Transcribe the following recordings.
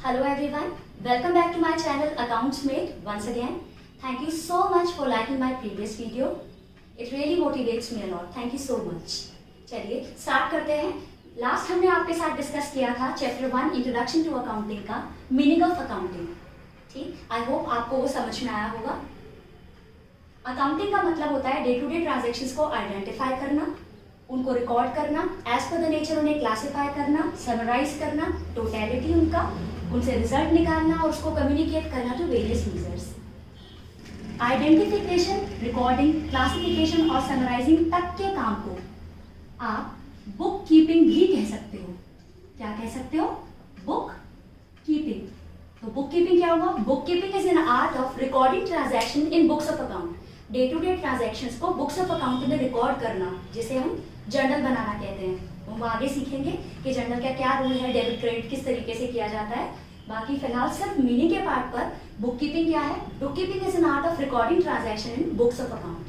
Hello everyone, welcome back to my channel AccountsMate once again. Thank you so much for liking my previous video. It really motivates me a lot. Thank you so much. चलिए start करते हैं. Last हमने आपके साथ discuss किया था chapter 1 introduction to accounting का meaning of accounting. ठीक, आई होप आपको वो समझ में आया होगा. अकाउंटिंग का मतलब होता है डे टू डे ट्रांजेक्शन्स को आइडेंटिफाई करना, उनको रिकॉर्ड करना, एज पर द नेचर उन्हें क्लासिफाई करना, समराइज करना, टोटलिटी उनसे रिजल्ट निकालना और उसको कम्युनिकेट करना to various users. Identification, recording, classification और समराइजिंग तक के काम को आप बुक कीपिंग भी कह सकते हो. क्या कह सकते हो? Bookkeeping. तो बुक कीपिंग क्या होगा? Book keeping is an art of recording transaction in books of account. Day to day transactions को बुक्स ऑफ अकाउंट में रिकॉर्ड करना, जिसे हम जर्नल बनाना कहते हैं. हम आगे सीखेंगे कि जर्नल का क्या रूल है, डेबिट क्रेडिट किस तरीके से किया जाता है. बाकी फिलहाल सिर्फ मीनिंग के पार्ट पर बुक कीपिंग क्या है? Book keeping is an art of recording transaction in books of account.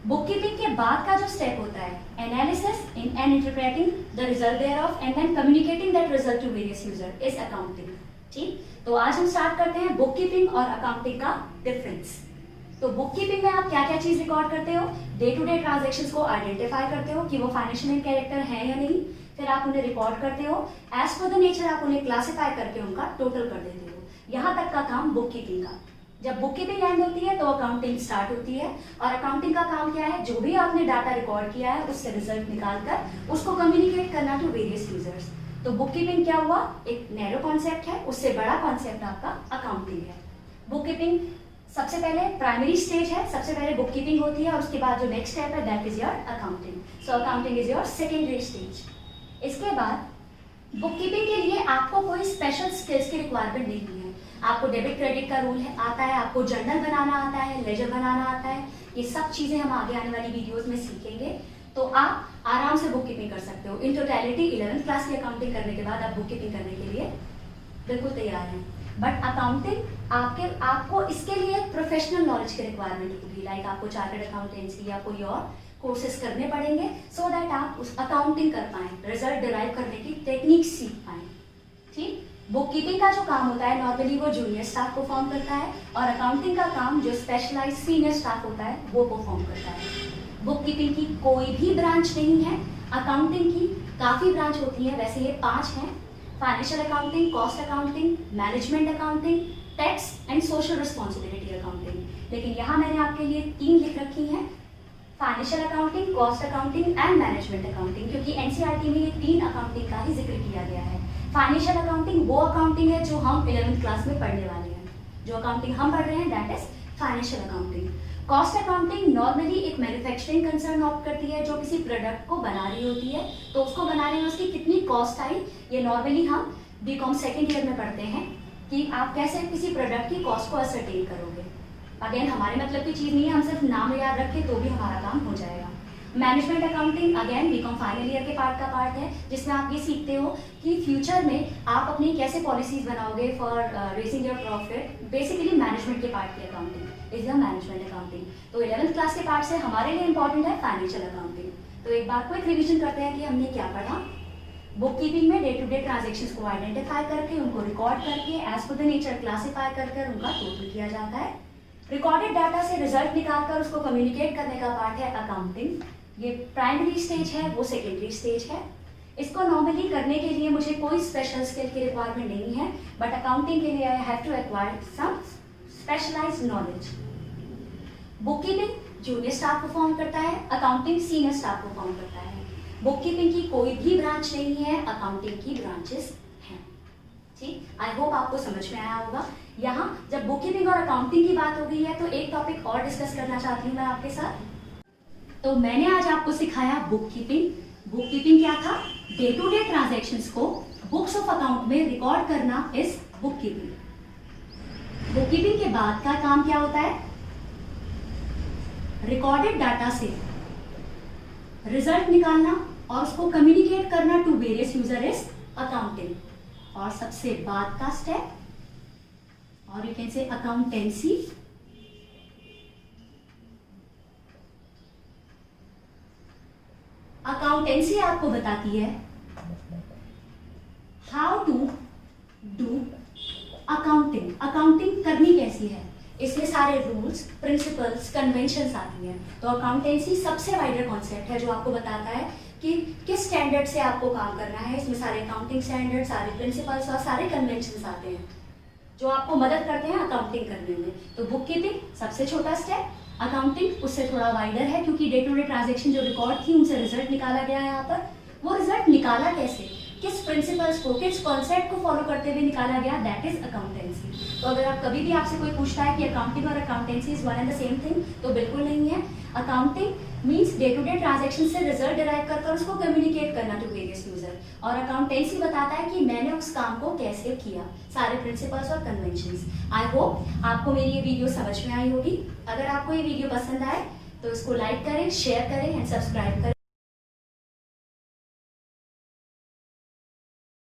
Book keeping के बाद का जो स्टेप होता है analysis in and interpreting the result thereof and then communicating that result to various user is accounting. ठीक, तो आज हम स्टार्ट करते हैं बुक कीपिंग और अकाउंटिंग का डिफरेंस. तो बुक कीपिंग में आप क्या क्या चीज रिकॉर्ड करते हो? डे टू डे ट्रांजैक्शंस को आइडेंटिफाई करते हो कि वो फाइनेंशियल कैरेक्टर है या नहीं. फिर आप उन्हें रिकॉर्ड करते हो, एज पर द नेचर आप उन्हें क्लासिफाई करके उनका टोटल कर देते हो. यहाँ तक का काम बुक कीपिंग का. जब बुक कीपिंग एंड होती है तो अकाउंटिंग स्टार्ट होती है. और अकाउंटिंग का काम क्या है? जो भी आपने डाटा रिकॉर्ड किया है उससे रिजल्ट निकालकर उसको कम्युनिकेट करना टू वेरियस यूजर्स. तो बुक कीपिंग क्या हुआ? एक नैरो कॉन्सेप्ट है, उससे बड़ा कॉन्सेप्ट आपका अकाउंटिंग है. बुक कीपिंग सबसे पहले प्राइमरी स्टेज है, सबसे पहले बुक कीपिंग होती है और उसके बाद जो नेक्स्ट स्टेप है that is your accounting. So accounting is your secondary stage. इसके बाद बुक कीपिंग के लिए आपको कोई स्पेशल स्किल्स की रिक्वायरमेंट नहीं है. आपको डेबिट क्रेडिट का रूल है आता है, आपको जर्नल बनाना आता है, लेजर बनाना आता है. ये सब चीजें हम आगे आने वाली वीडियोस में सीखेंगे. तो आप आराम से बुक कीपिंग कर सकते हो. इन टोटलिटी 11th क्लास की अकाउंटिंग करने के बाद आप बुक कीपिंग करने के लिए बिल्कुल तैयार हैं. बट अकाउंटिंग आपको इसके लिए प्रोफेशनल नॉलेज की रिक्वायरमेंट होगी. लाइक आपको चार्टर्ड अकाउंटेंसी या कोई और कोर्सेज करने पड़ेंगे सो दैट आप उस अकाउंटिंग कर पाएं, रिजल्ट डिराइव करने की टेक्निक सीख पाएं. ठीक, बुक कीपिंग का जो काम होता है नॉर्मली वो जूनियर स्टाफ परफॉर्म करता है और अकाउंटिंग का काम जो स्पेशलाइज सीनियर स्टाफ होता है वो परफॉर्म करता है. बुक कीपिंग की कोई भी ब्रांच नहीं है. अकाउंटिंग की काफी ब्रांच होती है, वैसे ये 5 हैं. Financial accounting, cost accounting, management accounting, tax and social responsibility accounting. लेकिन यहाँ मैंने आपके लिए 3 लिख रखी हैं, financial accounting, cost accounting and management accounting, क्योंकि एनसीईआरटी में ये 3 अकाउंटिंग का ही जिक्र किया गया है. फाइनेंशियल अकाउंटिंग वो अकाउंटिंग है जो हम 11th क्लास में पढ़ने वाले हैं. जो अकाउंटिंग हम पढ़ रहे हैं that is financial accounting. Cost accounting normally एक मैन्युफैक्चरिंग कंसर्न ऑप्ट करती है जो किसी प्रोडक्ट को बना रही होती है. तो उसको बनाने में उसकी कितनी कॉस्ट आई, ये नॉर्मली हम बीकॉम सेकेंड ईयर में पढ़ते हैं कि आप कैसे किसी प्रोडक्ट की कॉस्ट को असरटेन करोगे. अगेन हमारे मतलब की चीज नहीं है, हम सिर्फ नाम याद रखें तो भी हमारा काम हो जाएगा. Management accounting again BCom final year के पार्ट का पार्ट है, जिसमें आप ये सीखते हो कि फ्यूचर में आप अपनी कैसे पॉलिसीज बनाओगे for raising your profit. Basically management के पार्ट की accounting is the management accounting. तो 11th क्लास के पार्ट से हमारे लिए इंपॉर्टेंट है फाइनेंशियल अकाउंटिंग. तो एक बार क्विक रिविजन करते हैं कि हमने क्या पढ़ा. बुक कीपिंग में डे टू डे ट्रांजेक्शन्स को आइडेंटिफाई करके उनको रिकॉर्ड करके as per the nature classify कर उनका टोटल किया जाता है. रिकॉर्डेड डाटा से रिजल्ट निकालकर उसको कम्युनिकेट करने का पार्ट है अकाउंटिंग. ये प्राइमरी स्टेज है, वो सेकेंडरी स्टेज है. इसको नॉर्मली करने के लिए मुझे कोई स्पेशल स्किल की रिक्वायरमेंट नहीं है, बट अकाउंटिंग के लिए I have to acquire some specialised knowledge. Bookkeeping junior staff perform करता है, अकाउंटिंग सीनियर स्टाफ परफॉर्म करता है. बुक कीपिंग की कोई भी ब्रांच नहीं है, अकाउंटिंग की ब्रांचेस हैं. ठीक, आई होप आपको समझ में आया होगा. यहाँ जब बुक कीपिंग और अकाउंटिंग की बात हो गई है तो एक टॉपिक और डिस्कस करना चाहती हूँ मैं आपके साथ. तो मैंने आज आपको सिखाया बुक कीपिंग. बुक कीपिंग क्या था? डे टू डे ट्रांजैक्शंस को बुक्स ऑफ अकाउंट में रिकॉर्ड करना is book keeping. Book keeping के बाद का काम क्या होता है? रिकॉर्डेड डाटा से रिजल्ट निकालना और उसको कम्युनिकेट करना to various user is accounting. और सबसे बाद का स्टेप और you can say accountancy. Accountancy आपको बताती है how to do accounting. Accounting करनी कैसी है, इसमें सारे रूल्स, प्रिंसिपल्स, कन्वेंशंस आती हैं। तो अकाउंटेंसी सबसे वाइडर कॉन्सेप्ट है जो आपको बताता है कि किस स्टैंडर्ड से आपको काम करना है। इसमें सारे अकाउंटिंग स्टैंडर्ड, सारे प्रिंसिपल्स और सारे कन्वेंशंस आते हैं जो आपको मदद करते हैं अकाउंटिंग करने में। तो बुक कीपिंग सबसे छोटा स्टेप, अकाउंटिंग उससे थोड़ा वाइडर है क्योंकि डे टू डे ट्रांजेक्शन जो रिकॉर्ड थी उनसे रिजल्ट निकाला गया है। यहाँ पर वो रिजल्ट निकाला कैसे, किस प्रिंसिपल्स को, किस कॉन्सेप्ट को फॉलो करते हुए निकाला गया, दैट इज अकाउंटेंसी। तो अगर आप कभी भी आपसे कोई पूछता है कि अकाउंटिंग और accountancy is one and the same thing, तो बिल्कुल नहीं है। Accounting means day to day transaction से रिजल्ट डिराइव कर उसको कम्युनिकेट करना टू वेरियस यूजर, और अकाउंटेंसी बताता है कि मैंने उस काम को कैसे किया, सारे प्रिंसिपल्स और कन्वेंशंस। आई होप आपको मेरी ये वीडियो समझ में आई होगी। अगर आपको ये वीडियो पसंद आए तो इसको लाइक करें, शेयर करें एंड सब्सक्राइब करें।